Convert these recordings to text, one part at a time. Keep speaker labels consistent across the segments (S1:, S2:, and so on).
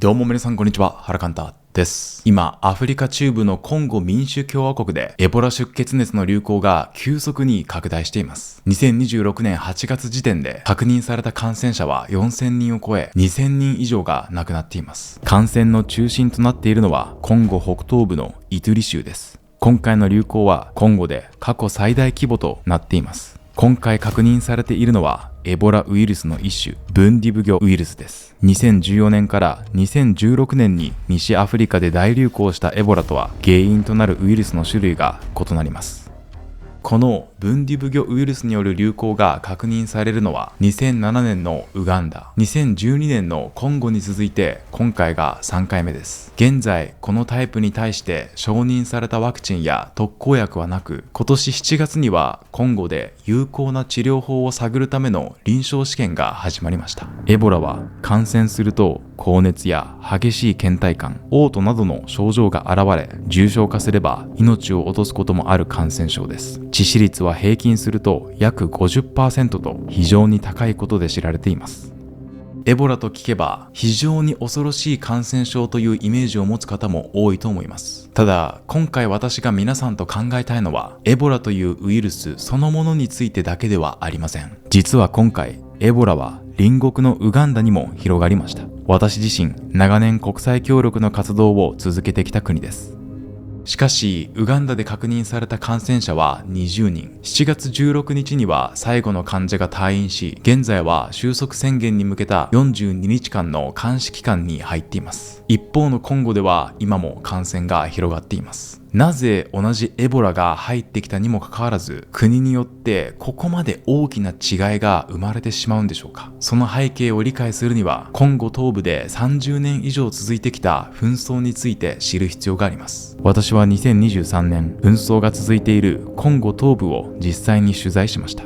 S1: どうも皆さんこんにちは、ハラカンタです。今、アフリカ中部のコンゴ民主共和国でエボラ出血熱の流行が急速に拡大しています。2026年8月時点で確認された感染者は4000人を超え、2000人以上が亡くなっています。感染の中心となっているのはコンゴ北東部のイトゥリ州です。今回の流行はコンゴで過去最大規模となっています。今回確認されているのはエボラウイルスの一種、ブンディブ魚ウイルスです。2014年から2016年に西アフリカで大流行したエボラとは原因となるウイルスの種類が異なります。このブンディブ魚ウイルスによる流行が確認されるのは2007年のウガンダ、2012年のコンゴに続いて今回が3回目です。現在このタイプに対して承認されたワクチンや特効薬はなく、今年7月にはコンゴで有効な治療法を探るための臨床試験が始まりました。エボラは感染すると高熱や激しい倦怠感、嘔吐などの症状が現れ、重症化すれば命を落とすこともある感染症です。致死率は平均すると約 50% と非常に高いことで知られています。エボラと聞けば非常に恐ろしい感染症というイメージを持つ方も多いと思います。ただ今回私が皆さんと考えたいのは、エボラというウイルスそのものについてだけではありません。実は今回エボラは隣国のウガンダにも広がりました。私自身長年国際協力の活動を続けてきた国です。しかしウガンダで確認された感染者は20人。7月16日には最後の患者が退院し、現在は収束宣言に向けた42日間の監視期間に入っています。一方のコンゴでは今も感染が広がっています。なぜ同じエボラが入ってきたにもかかわらず、国によってここまで大きな違いが生まれてしまうんでしょうか。その背景を理解するには、コンゴ東部で30年以上続いてきた紛争について知る必要があります。私は2023年、紛争が続いているコンゴ東部を実際に取材しました。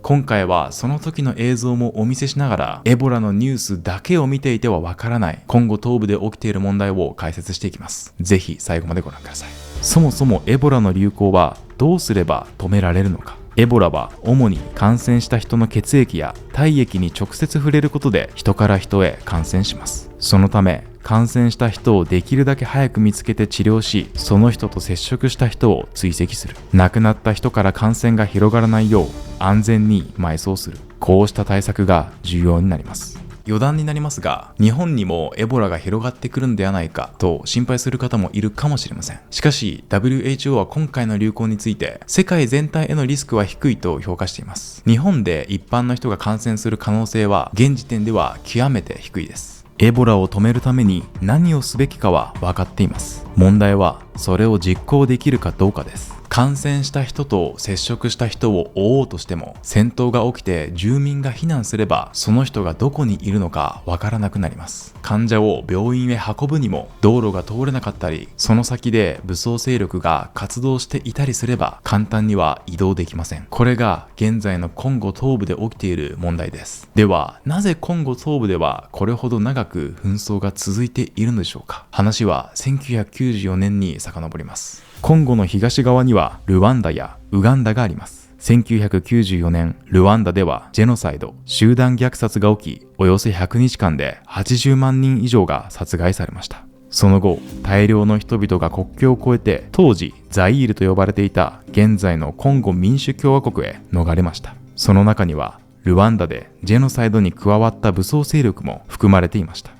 S1: 今回はその時の映像もお見せしながら、エボラのニュースだけを見ていてはわからないコンゴ東部で起きている問題を解説していきます。ぜひ最後までご覧ください。そもそもエボラの流行はどうすれば止められるのか。エボラは主に感染した人の血液や体液に直接触れることで人から人へ感染します。そのため感染した人をできるだけ早く見つけて治療し、その人と接触した人を追跡する。亡くなった人から感染が広がらないよう安全に埋葬する。こうした対策が重要になります。余談になりますが、日本にもエボラが広がってくるんではないかと心配する方もいるかもしれません。しかし WHO は今回の流行について世界全体へのリスクは低いと評価しています。日本で一般の人が感染する可能性は現時点では極めて低いです。エボラを止めるために何をすべきかは分かっています。問題はそれを実行できるかどうかです。感染した人と接触した人を追おうとしても、戦闘が起きて住民が避難すればその人がどこにいるのかわからなくなります。患者を病院へ運ぶにも道路が通れなかったり、その先で武装勢力が活動していたりすれば簡単には移動できません。これが現在のコンゴ東部で起きている問題です。ではなぜコンゴ東部ではこれほど長く紛争が続いているのでしょうか。話は1994年に遡ります。コンゴの東側にはルワンダやウガンダがあります。1994年、ルワンダではジェノサイド、集団虐殺が起き、およそ100日間で80万人以上が殺害されました。その後、大量の人々が国境を越えて、当時ザイールと呼ばれていた現在のコンゴ民主共和国へ逃れました。その中には、ルワンダでジェノサイドに加わった武装勢力も含まれていました。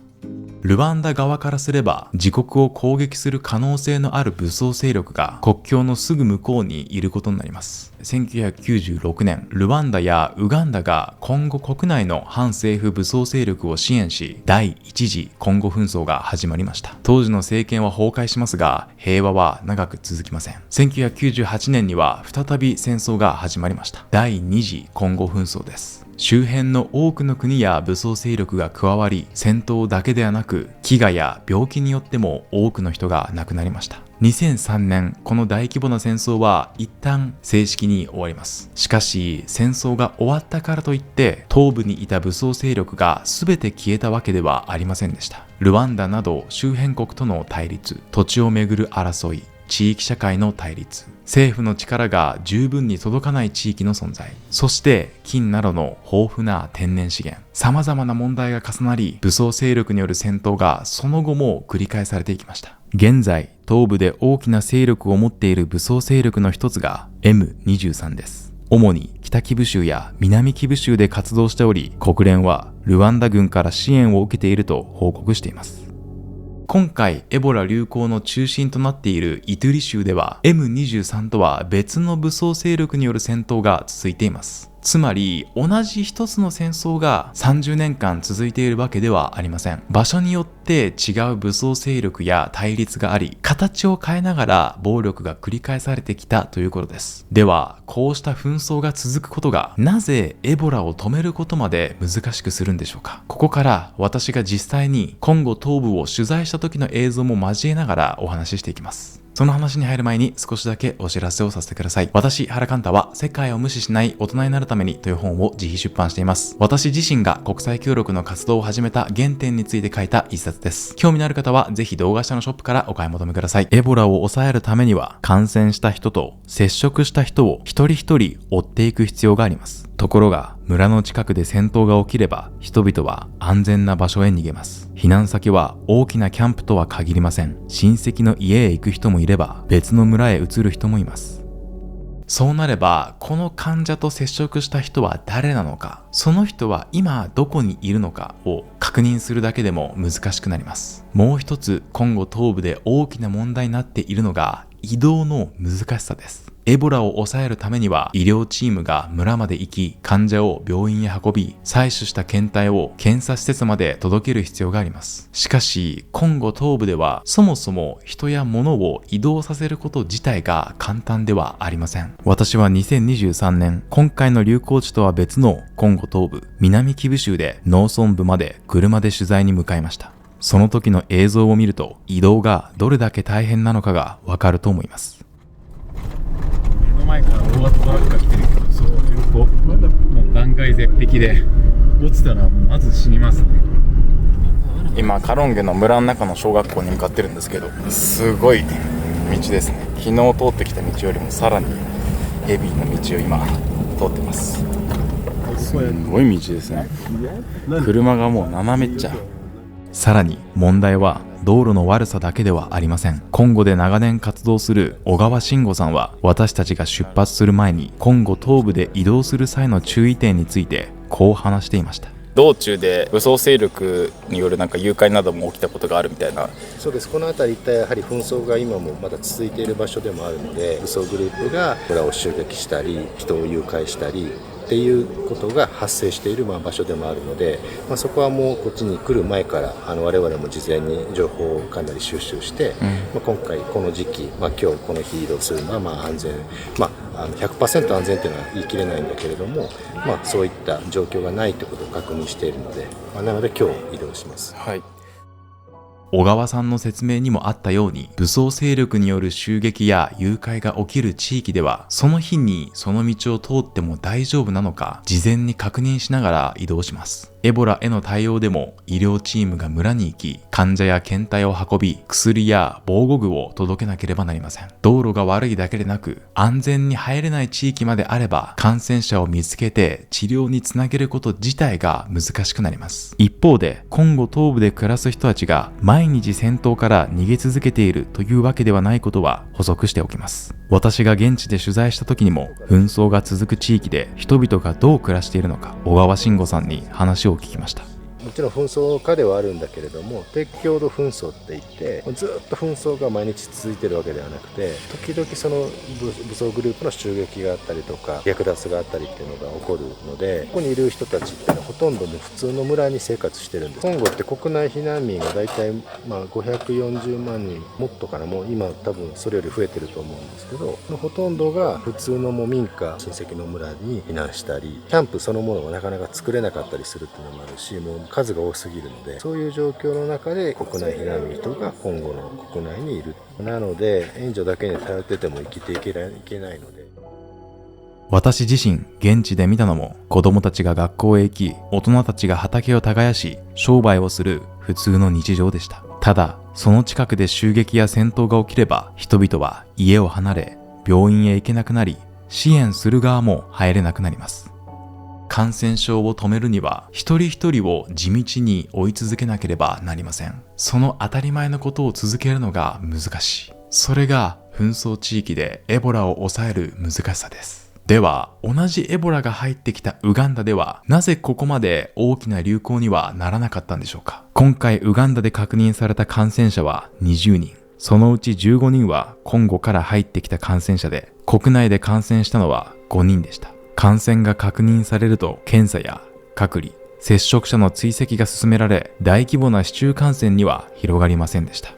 S1: ルワンダ側からすれば自国を攻撃する可能性のある武装勢力が国境のすぐ向こうにいることになります。1996年、ルワンダやウガンダがコンゴ国内の反政府武装勢力を支援し、第一次コンゴ紛争が始まりました。当時の政権は崩壊しますが、平和は長く続きません。1998年には再び戦争が始まりました。第二次コンゴ紛争です。周辺の多くの国や武装勢力が加わり、戦闘だけではなく飢餓や病気によっても多くの人が亡くなりました。2003年、この大規模な戦争は一旦正式に終わります。しかし戦争が終わったからといって東部にいた武装勢力が全て消えたわけではありませんでした。ルワンダなど周辺国との対立、土地をめぐる争い、地域社会の対立、政府の力が十分に届かない地域の存在、そして金などの豊富な天然資源、様々な問題が重なり、武装勢力による戦闘がその後も繰り返されていきました。現在、東部で大きな勢力を持っている武装勢力の一つが M23 です。主に北キブ州や南キブ州で活動しており、国連はルワンダ軍から支援を受けていると報告しています。今回エボラ流行の中心となっているイトゥリ州では M23 とは別の武装勢力による戦闘が続いています。つまり同じ一つの戦争が30年間続いているわけではありません。場所によって違う武装勢力や対立があり、形を変えながら暴力が繰り返されてきたということです。では、こうした紛争が続くことがなぜエボラを止めることまで難しくするんでしょうか。ここから私が実際にコンゴ東部を取材した時の映像も交えながらお話ししていきます。その話に入る前に少しだけお知らせをさせてください。私、原寛太は世界を無視しない大人になるためにという本を自費出版しています。私自身が国際協力の活動を始めた原点について書いた一冊です。興味のある方はぜひ動画下のショップからお買い求めください。エボラを抑えるためには感染した人と接触した人を一人一人追っていく必要があります。ところが村の近くで戦闘が起きれば人々は安全な場所へ逃げます。避難先は大きなキャンプとは限りません。親戚の家へ行く人もいれば別の村へ移る人もいます。そうなればこの患者と接触した人は誰なのか、その人は今どこにいるのかを確認するだけでも難しくなります。もう一つコンゴ東部で大きな問題になっているのが移動の難しさです。エボラを抑えるためには医療チームが村まで行き、患者を病院へ運び、採取した検体を検査施設まで届ける必要があります。しかしコンゴ東部ではそもそも人や物を移動させること自体が簡単ではありません。私は2023年、今回の流行地とは別のコンゴ東部南キブ州で農村部まで車で取材に向かいました。その時の映像を見ると移動がどれだけ大変なのかがわかると思います。
S2: 目の前から大型トラックが来てるけど、そう横もう断崖絶壁で落ちたらまず死にますね。
S1: 今カロンゲの村の中の小学校に向かってるんですけど、すごい道ですね。昨日通ってきた道よりもさらにヘビーな道を今通ってます。すごい道ですね。車がもう斜めっちゃ。さらに問題は道路の悪さだけではありません。コンゴで長年活動する小川慎吾さんは、私たちが出発する前にコンゴ東部で移動する際の注意点についてこう話していました。道中で武装勢力による誘拐なども起きたことがあるみたいな。
S3: そうです。この辺り一帯やはり紛争が今もまだ続いている場所でもあるので、武装グループが村を襲撃したり人を誘拐したりっていうことが発生している場所でもあるので、そこはもうこっちに来る前から我々も事前に情報をかなり収集して、今回この時期、今日この日移動するのは安全、100% 安全というのは言い切れないんだけれども、そういった状況がないということを確認しているので、なので今日移動します。
S1: はい。小川さんの説明にもあったように、武装勢力による襲撃や誘拐が起きる地域では、その日にその道を通っても大丈夫なのか、事前に確認しながら移動します。エボラへの対応でも医療チームが村に行き、患者や検体を運び、薬や防護具を届けなければなりません。道路が悪いだけでなく、安全に入れない地域まであれば、感染者を見つけて治療につなげること自体が難しくなります。一方で、コンゴ東部で暮らす人たちが毎日戦闘から逃げ続けているというわけではないことは補足しておきます。私が現地で取材した時にも、紛争が続く地域で人々がどう暮らしているのか、小川慎吾さんに話を聞きました。
S3: もちろん紛争下ではあるんだけれども、鉄橋の紛争っていってずっと紛争が毎日続いてるわけではなくて、時々その武装グループの襲撃があったりとか略奪があったりっていうのが起こるので、ここにいる人たちっていうのはほとんども普通の村に生活してるんです。コンゴって国内避難民がだいたい540万人もっとかな、もう今多分それより増えてると思うんですけど、ほとんどが普通の民家、親戚の村に避難したり、キャンプそのものがなかなか作れなかったりするっていうのもあるし、もう数が多すぎるので、そういう状況の中で国内避難民人が今後の国内にいる。なので援助だけに頼ってても生きていけないので、
S1: 私自身現地で見たのも、子供たちが学校へ行き、大人たちが畑を耕し商売をする普通の日常でした。ただその近くで襲撃や戦闘が起きれば、人々は家を離れ、病院へ行けなくなり、支援する側も入れなくなります。感染症を止めるには、一人一人を地道に追い続けなければなりません。その当たり前のことを続けるのが難しい。それが紛争地域でエボラを抑える難しさです。では、同じエボラが入ってきたウガンダでは、なぜここまで大きな流行にはならなかったんでしょうか。今回ウガンダで確認された感染者は20人。そのうち15人はコンゴから入ってきた感染者で、国内で感染したのは5人でした。感染が確認されると、検査や隔離、接触者の追跡が進められ、大規模な市中感染には広がりませんでした。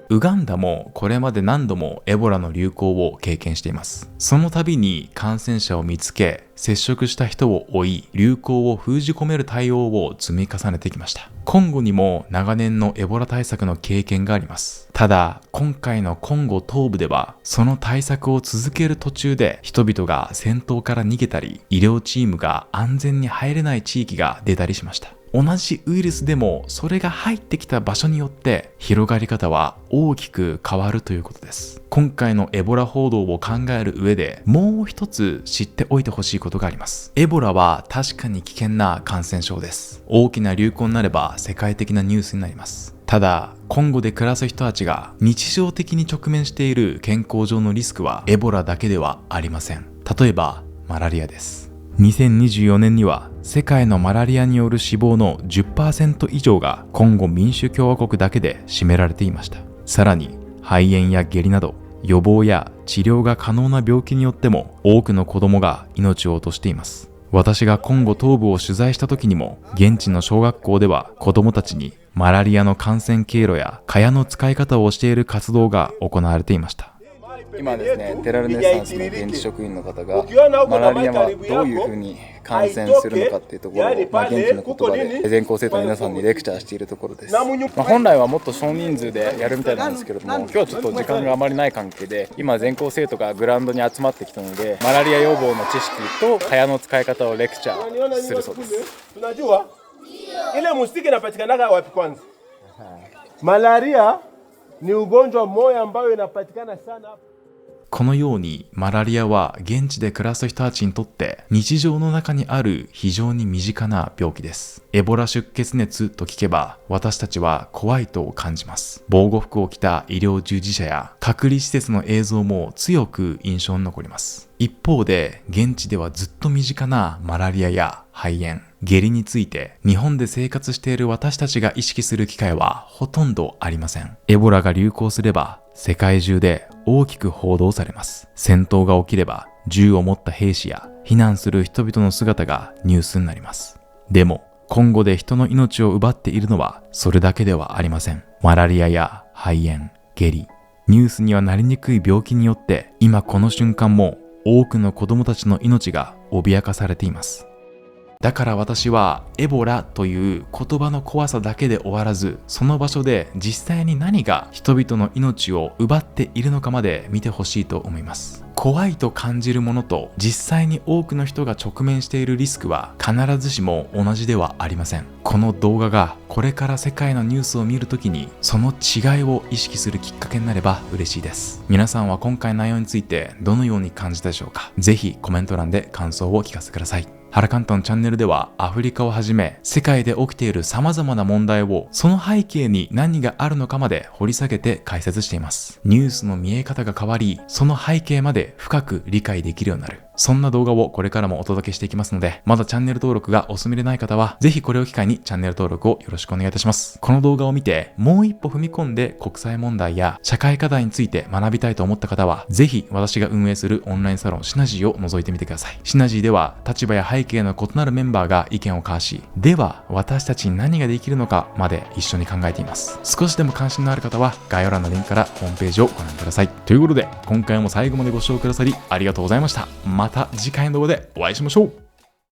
S1: ウガンダもこれまで何度もエボラの流行を経験しています。その度に感染者を見つけ、接触した人を追い、流行を封じ込める対応を積み重ねてきました。コンゴにも長年のエボラ対策の経験があります。ただ、今回のコンゴ東部では、その対策を続ける途中で人々が戦闘から逃げたり、医療チームが安全に入れない地域が出たりしました。同じウイルスでもそれが入ってきた場所によって広がり方は大きく変わるということです。今回のエボラ報道を考える上でもう一つ知っておいてほしいことがあります。エボラは確かに危険な感染症です。大きな流行になれば世界的なニュースになります。ただ、コンゴで暮らす人たちが日常的に直面している健康上のリスクはエボラだけではありません。例えば、マラリアです。2024年には世界のマラリアによる死亡の 10% 以上がコンゴ民主共和国だけで占められていました。さらに肺炎や下痢など予防や治療が可能な病気によっても多くの子供が命を落としています。私がコンゴ東部を取材した時にも、現地の小学校では子供たちにマラリアの感染経路や蚊帳の使い方を教える活動が行われていました。
S4: 今ですね、テラルネッサンスの現地職員の方がマラリアはどういうふうに感染するのかっていうところを、現地の言葉で全校生徒の皆さんにレクチャーしているところです。本来はもっと少人数でやるみたいなんですけれども、今日はちょっと時間があまりない関係で、今全校生徒がグラウンドに集まってきたので、マラリア予防の知識と蚊帳の使い方をレクチャーするそうです。
S5: Ile mustiki inapatikanaga wapi kwanza? Malaria ni ugonjwa mmoja ambao inapatikana sana.
S1: このようにマラリアは現地で暮らす人たちにとって日常の中にある非常に身近な病気です。エボラ出血熱と聞けば私たちは怖いと感じます。防護服を着た医療従事者や隔離施設の映像も強く印象に残ります。一方で現地ではずっと身近なマラリアや肺炎、下痢について日本で生活している私たちが意識する機会はほとんどありません。エボラが流行すれば世界中で大きく報道されます。戦闘が起きれば銃を持った兵士や避難する人々の姿がニュースになります。でもコンゴで人の命を奪っているのはそれだけではありません。マラリアや肺炎、下痢、ニュースにはなりにくい病気によって今この瞬間も多くの子供たちの命が脅かされています。だから私はエボラという言葉の怖さだけで終わらず、その場所で実際に何が人々の命を奪っているのかまで見てほしいと思います。怖いと感じるものと実際に多くの人が直面しているリスクは必ずしも同じではありません。この動画がこれから世界のニュースを見るときにその違いを意識するきっかけになれば嬉しいです。皆さんは今回の内容についてどのように感じたでしょうか。ぜひコメント欄で感想をお聞かせください。ハラカンタのチャンネルではアフリカをはじめ世界で起きている様々な問題をその背景に何があるのかまで掘り下げて解説しています。ニュースの見え方が変わり、その背景まで深く理解できるようになる。そんな動画をこれからもお届けしていきますので、まだチャンネル登録がお済みでない方はぜひこれを機会にチャンネル登録をよろしくお願いいたします。この動画を見てもう一歩踏み込んで国際問題や社会課題について学びたいと思った方はぜひ私が運営するオンラインサロンシナジーを覗いてみてください。シナジーでは立場や背景の異なるメンバーが意見を交わし、では私たちに何ができるのかまで一緒に考えています。少しでも関心のある方は概要欄のリンクからホームページをご覧ください。ということで今回も最後までご視聴くださりありがとうございました。また次回の動画でお会いしましょう。